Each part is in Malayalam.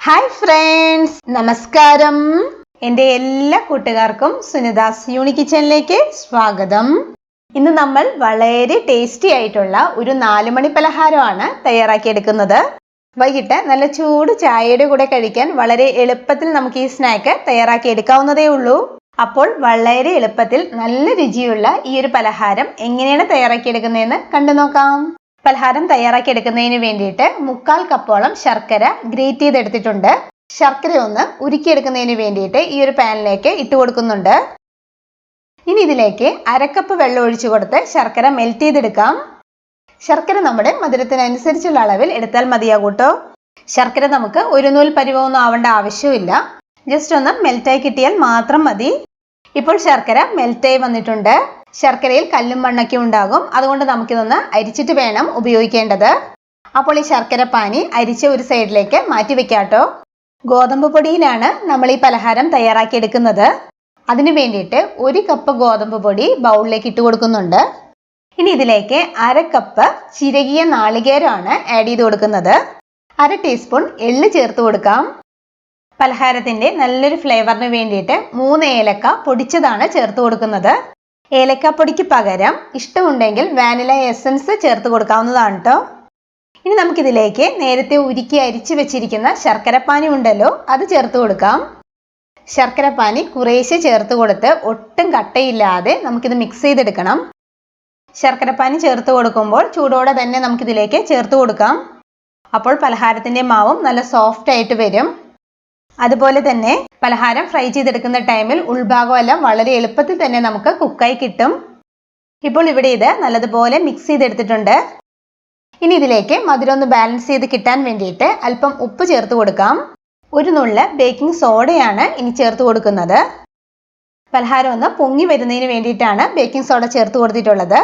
ഹായ് ഫ്രണ്ട്സ്, നമസ്കാരം. എൻ്റെ എല്ലാ കൂട്ടുകാർക്കും സുനിതാസ് യൂണി കിച്ചണിലേക്ക് സ്വാഗതം. ഇന്ന് നമ്മൾ വളരെ ടേസ്റ്റി ആയിട്ടുള്ള ഒരു 4 മണി പലഹാരമാണ് തയ്യാറാക്കിയെടുക്കുന്നത്. വൈകിട്ട് നല്ല ചൂട് ചായയുടെ കൂടെ കഴിക്കാൻ വളരെ എളുപ്പത്തിൽ നമുക്ക് ഈ സ്നാക്ക് തയ്യാറാക്കിയെടുക്കാവുന്നതേ ഉള്ളൂ. അപ്പോൾ വളരെ എളുപ്പത്തിൽ നല്ല രുചിയുള്ള ഈ ഒരു പലഹാരം എങ്ങനെയാണ് തയ്യാറാക്കിയെടുക്കുന്നതെന്ന് കണ്ടു നോക്കാം. പലഹാരം തയ്യാറാക്കിയെടുക്കുന്നതിന് വേണ്ടിയിട്ട് 1/4 കപ്പോളം ശർക്കര ഗ്രേറ്റ് ചെയ്തെടുത്തിട്ടുണ്ട്. ശർക്കര ഒന്ന് ഉരുക്കിയെടുക്കുന്നതിന് വേണ്ടിയിട്ട് ഈ ഒരു പാനിലേക്ക് ഇട്ട് കൊടുക്കുന്നുണ്ട്. ഇനി ഇതിലേക്ക് 1/2 കപ്പ് വെള്ളം ഒഴിച്ചു കൊടുത്ത് ശർക്കര മെൽറ്റ് ചെയ്തെടുക്കാം. ശർക്കര നമ്മുടെ മധുരത്തിനനുസരിച്ചുള്ള അളവിൽ എടുത്താൽ മതിയാകൂട്ടോ. ശർക്കര നമുക്ക് ഒരു നൂൽ പരിവമൊന്നും ആവേണ്ട ആവശ്യമില്ല. ജസ്റ്റ് ഒന്ന് മെൽറ്റായി കിട്ടിയാൽ മാത്രം മതി. ഇപ്പോൾ ശർക്കര മെൽറ്റായി വന്നിട്ടുണ്ട്. ശർക്കരയിൽ കല്ലും മണ്ണൊക്കെ ഉണ്ടാകും. അതുകൊണ്ട് നമുക്കിതൊന്ന് അരിച്ചിട്ട് വേണം ഉപയോഗിക്കേണ്ടത്. അപ്പോൾ ഈ ശർക്കര പാനി അരിച്ച ഒരു സൈഡിലേക്ക് മാറ്റി വെക്കാട്ടോ. ഗോതമ്പ് പൊടിയിലാണ് നമ്മൾ ഈ പലഹാരം തയ്യാറാക്കിയെടുക്കുന്നത്. അതിന് വേണ്ടിയിട്ട് 1 കപ്പ് ഗോതമ്പ് പൊടി ബൗളിലേക്ക് ഇട്ട് കൊടുക്കുന്നുണ്ട്. ഇനി ഇതിലേക്ക് 1/2 കപ്പ് ചിരകിയ നാളികേരമാണ് ആഡ് ചെയ്ത് കൊടുക്കുന്നത്. 1/2 ടീസ്പൂൺ എള്ള് ചേർത്ത് കൊടുക്കാം. പലഹാരത്തിന്റെ നല്ലൊരു ഫ്ലേവറിന് വേണ്ടിയിട്ട് 3 ഏലക്ക പൊടിച്ചതാണ് ചേർത്ത് കൊടുക്കുന്നത്. ഏലക്കാപ്പൊടിക്ക് പകരം ഇഷ്ടമുണ്ടെങ്കിൽ വാനില എസൻസ് ചേർത്ത് കൊടുക്കാവുന്നതാണ് കേട്ടോ. ഇനി നമുക്കിതിലേക്ക് നേരത്തെ ഉരുക്കി അരിച്ചു വെച്ചിരിക്കുന്ന ശർക്കരപ്പാനി ഉണ്ടല്ലോ, അത് ചേർത്ത് കൊടുക്കാം. ശർക്കരപ്പാനി കുറേശ്ശെ ചേർത്ത് കൊടുത്ത് ഒട്ടും കട്ടയില്ലാതെ നമുക്കിത് മിക്സ് ചെയ്തെടുക്കണം. ശർക്കരപ്പാനി ചേർത്ത് കൊടുക്കുമ്പോൾ ചൂടോടെ തന്നെ നമുക്കിതിലേക്ക് ചേർത്ത് കൊടുക്കാം. അപ്പോൾ പലഹാരത്തിന്റെ മാവും നല്ല സോഫ്റ്റ് ആയിട്ട് വരും. അതുപോലെ തന്നെ പലഹാരം ഫ്രൈ ചെയ്തെടുക്കുന്ന ടൈമിൽ ഉൾഭാഗമെല്ലാം വളരെ എളുപ്പത്തിൽ തന്നെ നമുക്ക് കുക്കായി കിട്ടും. ഇപ്പോൾ ഇവിടെ ഇത് നല്ലതുപോലെ മിക്സ് ചെയ്തെടുത്തിട്ടുണ്ട്. ഇനി ഇതിലേക്ക് മധുരം ഒന്ന് ബാലൻസ് ചെയ്ത് കിട്ടാൻ വേണ്ടിയിട്ട് അല്പം ഉപ്പ് ചേർത്ത് കൊടുക്കാം. 1 നുള്ള് ബേക്കിംഗ് സോഡയാണ് ഇനി ചേർത്ത് കൊടുക്കുന്നത്. പലഹാരം ഒന്ന് പൊങ്ങി വരുന്നതിന് വേണ്ടിയിട്ടാണ് ബേക്കിംഗ് സോഡ ചേർത്ത് കൊടുത്തിട്ടുള്ളത്.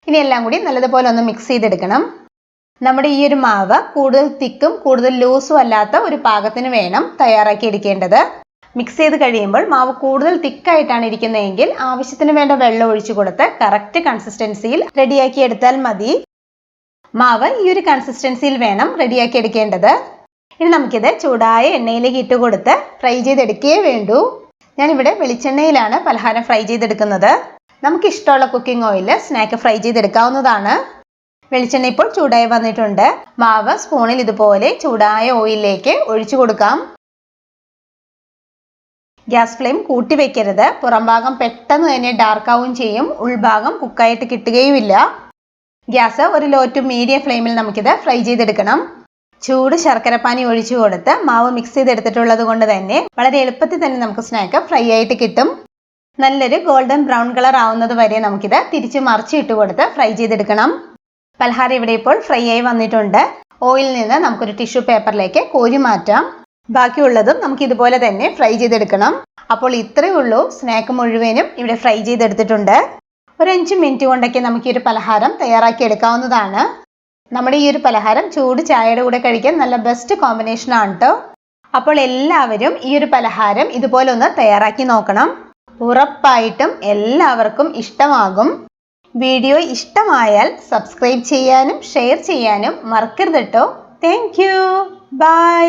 ഇനി എല്ലാം കൂടി നല്ലതുപോലെ ഒന്ന് മിക്സ് ചെയ്തെടുക്കണം. നമ്മുടെ ഈ ഒരു മാവ് കൂടുതൽ തിക്കും കൂടുതൽ ലൂസും അല്ലാത്ത ഒരു പാകത്തിന് വേണം തയ്യാറാക്കി എടുക്കേണ്ടത്. മിക്സ് ചെയ്ത് കഴിയുമ്പോൾ മാവ് കൂടുതൽ തിക്കായിട്ടാണ് ഇരിക്കുന്നതെങ്കിൽ ആവശ്യത്തിന് വേണ്ട വെള്ളം ഒഴിച്ചു കൊടുത്ത് കറക്റ്റ് കൺസിസ്റ്റൻസിയിൽ റെഡിയാക്കി എടുത്താൽ മതി. മാവ് ഈ ഒരു കൺസിസ്റ്റൻസിയിൽ വേണം റെഡിയാക്കി എടുക്കേണ്ടത്. ഇനി നമുക്കിത് ചൂടായ എണ്ണയിലേക്ക് ഇട്ട് കൊടുത്ത് ഫ്രൈ ചെയ്തെടുക്കുകയേ വേണ്ടൂ. ഞാനിവിടെ വെളിച്ചെണ്ണയിലാണ് പലഹാരം ഫ്രൈ ചെയ്തെടുക്കുന്നത്. നമുക്ക് ഇഷ്ടമുള്ള കുക്കിംഗ് ഓയിൽ സ്നാക്ക് ഫ്രൈ ചെയ്തെടുക്കാവുന്നതാണ്. വെളിച്ചെണ്ണ ഇപ്പോൾ ചൂടായി വന്നിട്ടുണ്ട്. മാവ് സ്പൂണിൽ ഇതുപോലെ ചൂടായ ഓയിലിലേക്ക് ഒഴിച്ചു കൊടുക്കാം. ഗ്യാസ് ഫ്ലെയിം കൂട്ടി വെക്കരുത്. പുറം ഭാഗം പെട്ടെന്ന് തന്നെ ഡാർക്ക് ആവുകയും ചെയ്യും. ഉൾഭാഗം കുക്കായിട്ട് കിട്ടുകയുമില്ല. ഗ്യാസ് ഒരു ലോ ടു മീഡിയം ഫ്ലെയിമിൽ നമുക്കിത് ഫ്രൈ ചെയ്തെടുക്കണം. ചൂട് ശർക്കരപ്പാനി ഒഴിച്ചു കൊടുത്ത് മാവ് മിക്സ് ചെയ്തെടുത്തിട്ടുള്ളത് കൊണ്ട് തന്നെ വളരെ എളുപ്പത്തിൽ തന്നെ നമുക്ക് സ്നാക്ക് ഫ്രൈ ആയിട്ട് കിട്ടും. നല്ലൊരു ഗോൾഡൻ ബ്രൗൺ കളർ ആവുന്നത് വരെ നമുക്കിത് തിരിച്ച് മറിച്ച് ഇട്ട് കൊടുത്ത് ഫ്രൈ ചെയ്തെടുക്കണം. പലഹാരം ഇവിടെ ഇപ്പോൾ ഫ്രൈ ആയി വന്നിട്ടുണ്ട്. ഓയിലിൽ നിന്ന് നമുക്കൊരു ടിഷ്യൂ പേപ്പറിലേക്ക് കോരി മാറ്റാം. ബാക്കിയുള്ളതും നമുക്ക് ഇതുപോലെ തന്നെ ഫ്രൈ ചെയ്തെടുക്കണം. അപ്പോൾ ഇത്രയേ ഉള്ളൂ. സ്നാക്ക് മുഴുവനും ഇവിടെ ഫ്രൈ ചെയ്തെടുത്തിട്ടുണ്ട്. ഒരു 5 മിനിറ്റ് കൊണ്ടൊക്കെ നമുക്ക് ഈ ഒരു പലഹാരം തയ്യാറാക്കി എടുക്കാവുന്നതാണ്. നമ്മുടെ ഈ ഒരു പലഹാരം ചൂട് ചായയുടെ കൂടെ കഴിക്കാൻ നല്ല ബെസ്റ്റ് കോമ്പിനേഷൻ ആണ് കേട്ടോ. അപ്പോൾ എല്ലാവരും ഈ ഒരു പലഹാരം ഇതുപോലെ ഒന്ന് തയ്യാറാക്കി നോക്കണം. ഉറപ്പായിട്ടും എല്ലാവർക്കും ഇഷ്ടമാകും. വീഡിയോ ഇഷ്ടമായാൽ സബ്സ്ക്രൈബ് ചെയ്യാനും ഷെയർ ചെയ്യാനും മറക്കരുത് കേട്ടോ. Thank you. ബൈ.